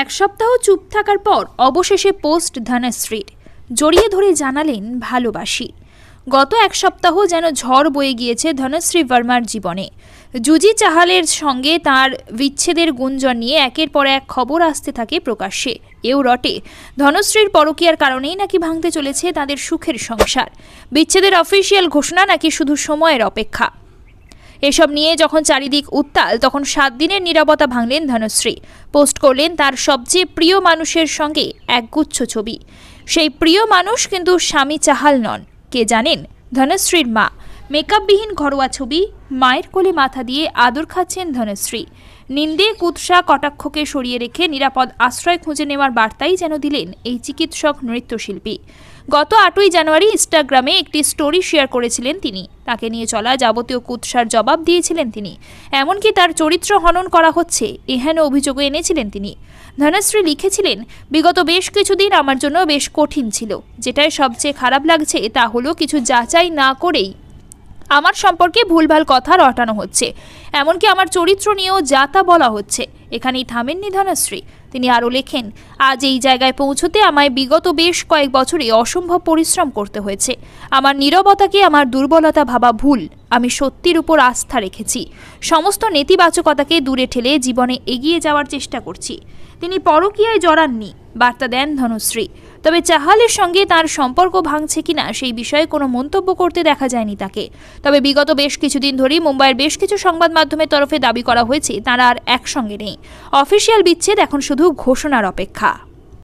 এক সপ্তাহ চুপ থাকার পর অবশেষে পোস্ট ধনশ্রীর জড়িয়ে ধরে জানালেন ভালোবাসি। গত এক সপ্তাহ যেন ঝড় বয়ে গিয়েছে ধনশ্রী বর্মার জীবনে। জুজি চাহালের সঙ্গে তার বিচ্ছেদের গুঞ্জন নিয়ে একের পর এক খবর আসতে থাকে প্রকাশ্যে। এও রটে ধনশ্রীর পরকীয়ার কারণেই নাকি ভাঙতে চলেছে তাদের সুখের সংসার। বিচ্ছেদের অফিসিয়াল ঘোষণা নাকি শুধু সময়ের অপেক্ষা। এসব নিয়ে যখন চারিদিক উত্তাল, তখন 7 দিনের নীরবতা ভাঙলেন ধনশ্রী। পোস্ট করলেন তার সবচেয়ে প্রিয় মানুষের সঙ্গে একগুচ্ছ ছবি। সেই প্রিয় মানুষ কিন্তু স্বামী চাহাল নন। কে জানেন? ধনশ্রীর মা। মেকআপবিহীন ঘরোয়া ছবি, মায়ের কোলে মাথা দিয়ে আদর খাচ্ছেন ধনশ্রী। নিন্দে কুৎসা কটাক্ষকে সরিয়ে রেখে নিরাপদ আশ্রয় খুঁজে নেওয়ার বার্তাই যেন দিলেন এই চিকিৎসক নৃত্যশিল্পী। গত 8ই জানুয়ারি ইনস্টাগ্রামে একটি স্টোরি শেয়ার করেছিলেন তিনি। তাকে নিয়ে চলা যাবতীয় কুৎসার জবাব দিয়েছিলেন তিনি। এমনকি তার চরিত্র হনন করা হচ্ছে এহেন অভিযোগও এনেছিলেন তিনি। ধনশ্রী লিখেছিলেন, বিগত বেশ কিছুদিন আমার জন্য বেশ কঠিন ছিল। যেটাই সবচেয়ে খারাপ লাগছে তা হলো কিছু যাচাই না করেই আমার সম্পর্কে ভুলভাল কথা রটানো হচ্ছে। এমনকি আমার চরিত্র নিয়েও যা তা বলা হচ্ছে। এখানেই থামেননি ধনশ্রী। তিনি আরও লেখেন, আজ এই জায়গায় পৌঁছতে আমায় বিগত বেশ কয়েক বছরে অসম্ভব পরিশ্রম করতে হয়েছে। আমার নীরবতাকে আমার দুর্বলতা ভাবা ভুল। আমি সত্যির উপর আস্থা রেখেছি। সমস্ত নেতিবাচকতাকে দূরে ঠেলে জীবনে এগিয়ে যাওয়ার চেষ্টা করছি। তিনি পরকীয়ায় জড়াননি, বার্তা দেন ধনশ্রী। তবে চাহালের সঙ্গে তার সম্পর্ক ভাঙছে কিনা সেই বিষয়ে কোনো মন্তব্য করতে দেখা যায়নি তাকে। তবে বিগত বেশ কিছুদিন ধরেই মুম্বাইয়ের বেশ কিছু সংবাদ মাধ্যমের তরফে দাবি করা হয়েছে তারা আর একসঙ্গে নেই। অফিসিয়াল বিচ্ছেদ এখন শুধু ঘোষণার অপেক্ষা।